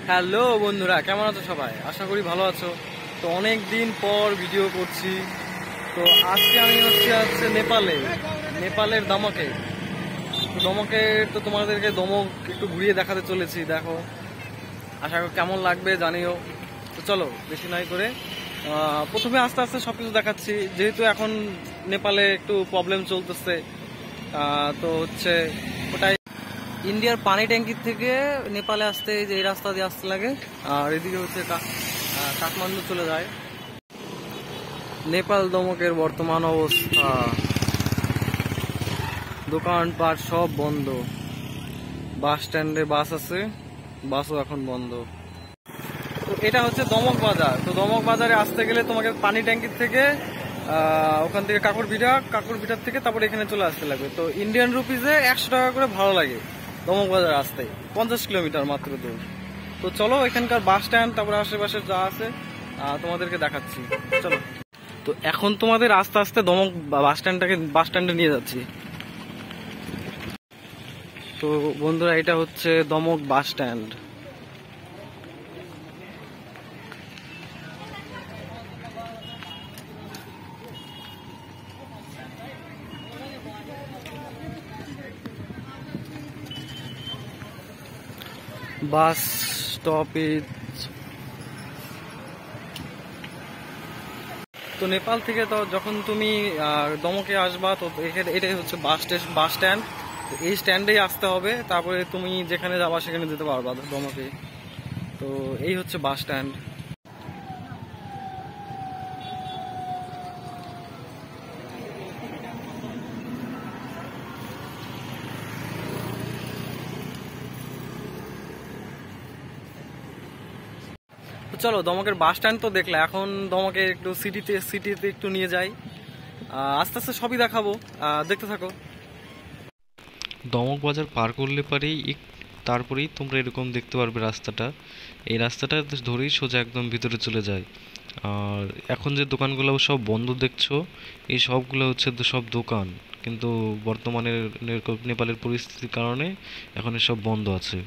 Hello বন্ধুরা, কেমন আছো সবাই? আশা করি ভালো আছো। তো অনেক দিন পর ভিডিও করছি। তো আজকে আমি হচ্ছে নেপালের দমকে। তো দমকে তো তোমাদেরকে দমক একটু ঘুরিয়ে দেখাতে চলেছি। দেখো, আশা করি কেমন লাগবে জানিও। তো চলো বেশি নয় করে প্রথমে আস্তে আস্তে সবকিছু দেখাচ্ছি, যেহেতু এখন নেপালে একটু প্রবলেম চলতেছে। তো হচ্ছে ওটাই ইন্ডিয়ার পানি ট্যাঙ্কির থেকে নেপালে আসতে যে এই রাস্তা দিয়ে আসতে লাগে, আর এদিকে হচ্ছে কাঠমান্ডু চলে যায়। নেপাল দমকের বর্তমান অবস্থা, দোকানপাট সব বন্ধ। বাস স্ট্যান্ডে বাস আছে, বাসও এখন বন্ধ। তো এটা হচ্ছে দমক বাজার। তো দমক বাজারে আসতে গেলে তোমাকে পানি ট্যাঙ্কির থেকে ওখান থেকে কাকরভিটার থেকে তারপরে এখানে চলে আসতে লাগবে। তো ইন্ডিয়ান রুপিজে 100 টাকা করে ভাড়া লাগে দমক বাজার আসতে, 50 কিলোমিটার মাত্র দূর। তো চলো এখানকার বাস স্ট্যান্ড তারপরে আশেপাশে যা আছে তোমাদেরকে দেখাচ্ছি, চলো। তো এখন তোমাদের আস্তে আস্তে দমক বাস স্ট্যান্ডে নিয়ে যাচ্ছি। তো বন্ধুরা, এটা হচ্ছে দমক বাস স্ট্যান্ড। Bus stoppage. তো নেপাল থেকে তো যখন তুমি দমকে আসবা, তো এটাই হচ্ছে বাস স্ট্যান্ড। এই স্ট্যান্ডেই আসতে হবে, তারপরে তুমি যেখানে যাবা সেখানে যেতে পারবা দমকে। তো এই হচ্ছে বাস স্ট্যান্ড। তো চলো, দমকের বাস স্ট্যান্ড তো দেখলে, এখন দমকে একটু সিটিতে একটু নিয়ে যাই। আস্তে আস্তে সবই দেখাবো, দেখতে থাকো। দমক বাজার পার করলে পারেই তারপরেই তোমরা এরকম দেখতে পারবে রাস্তাটা। এই রাস্তাটা ধরেই সোজা একদম ভিতরে চলে যায়। আর এখন যে দোকানগুলো সব বন্ধ দেখছো, এই সবগুলো হচ্ছে সব দোকান, কিন্তু বর্তমানে নেপালের পরিস্থিতির কারণে এখন সব বন্ধ আছে।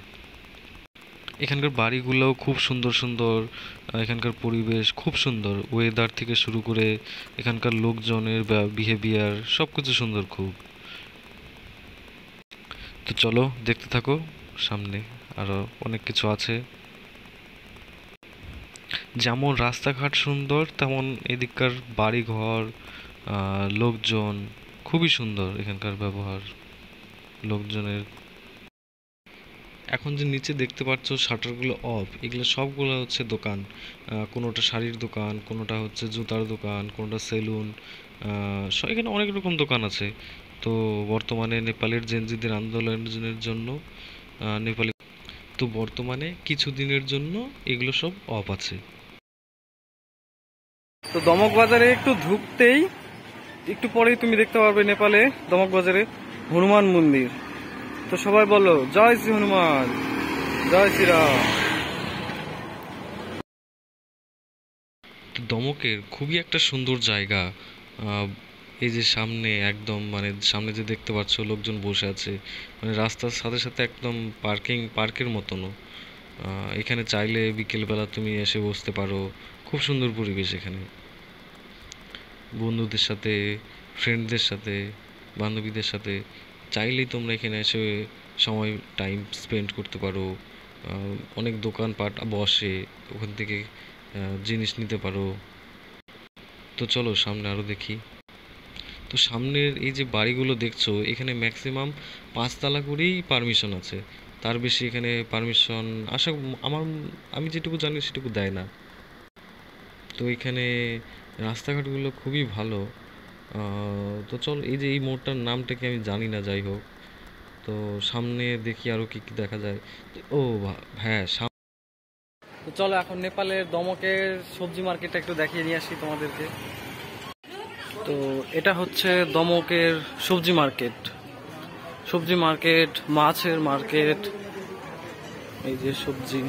এখানকার বাড়িগুলোও খুব সুন্দর সুন্দর, এখানকার পরিবেশ খুব সুন্দর, ওয়েদার থেকে শুরু করে এখানকার লোকজনের বিহেভিয়ার সব কিছু সুন্দর খুব। তো চলো দেখতে থাকো, সামনে আরো অনেক কিছু আছে। যেমন রাস্তাঘাট সুন্দর, তেমন এদিককার বাড়িঘর, লোকজন খুবই সুন্দর, এখানকার ব্যবহার লোকজনের। এখন যে নিচে দেখতে পাচ্ছ শাটারগুলো অফ, এগুলো সবগুলো হচ্ছে দোকান। কোনোটা শাড়ির দোকান, কোনোটা হচ্ছে জুতার দোকান, কোনোটা সেলুন, এখানে অনেক রকম দোকান আছে। তো বর্তমানে নেপালের জেনজিদের আন্দোলনের জন্য নেপালে তো বর্তমানে কিছুদিনের জন্য এগুলো সব অফ আছে। তো দমক বাজারে একটু ঢুকতেই একটু পরেই তুমি দেখতে পারবে নেপালে দমক বাজারে হনুমান মন্দির। তো সবাই বলো, জয় শ্রী হনুমান, জয় শ্রীরাম। দমকের খুবই একটা সুন্দর জায়গা। এই যে সামনে একদম, মানে সামনে যে দেখতে পাচ্ছ লোকজন বসে আছে, মানে রাস্তার সাথে সাথে একদম পার্কের মতনও। এখানে চাইলে বিকেলবেলা তুমি এসে বসতে পারো, খুব সুন্দর পরিবেশ এখানে। বন্ধুদের সাথে, ফ্রেন্ডদের সাথে, বান্ধবীদের সাথে চাইলেই তোমরা এখানে এসে সময় টাইম স্পেন্ড করতে পারো। অনেক দোকানপাট বসে, ওখান থেকে জিনিস নিতে পারো। তো চলো সামনে আরও দেখি। তো সামনের এই যে বাড়িগুলো দেখছো, এখানে ম্যাক্সিমাম 5 তলা করেই পারমিশন আছে, তার বেশি এখানে পারমিশন আমার আমি যেটুকু জানি সেটুকু দেয় না। তো এখানে রাস্তাঘাটগুলো খুবই ভালো। তো চল, এই যে এই মোড়টার নামটা কি আমি জানি না, যাই হোক। তো সামনে দেখি আরও কি কি দেখা যায়। ও হ্যাঁ, তো চলো এখন নেপালের দমকের সবজি মার্কেটটা একটু দেখিয়ে নিয়ে আসি তোমাদেরকে। তো এটা হচ্ছে দমকের সবজি মার্কেট, মাছের মার্কেট। এই যে সবজি,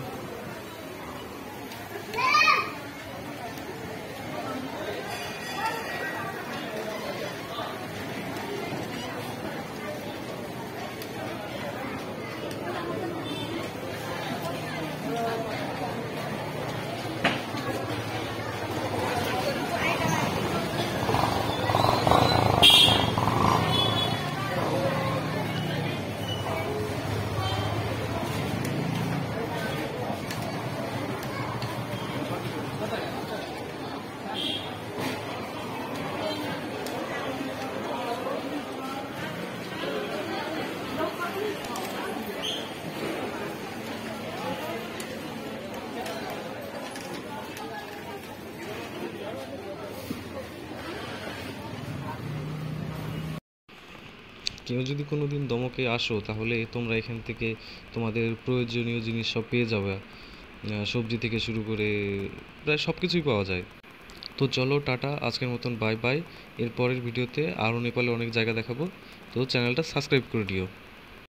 কেউ যদি কোনো দিন দমকে আসো তাহলে তোমরা এখান থেকে তোমাদের প্রয়োজনীয় জিনিস সব পেয়ে যাবে। সবজি থেকে শুরু করে প্রায় সব কিছুই পাওয়া যায়। তো চলো টাটা, আজকের মতন বাই বাই। এর পরের ভিডিওতে আরও নেপালে অনেক জায়গা দেখাবো। তো চ্যানেলটা সাবস্ক্রাইব করে দিও।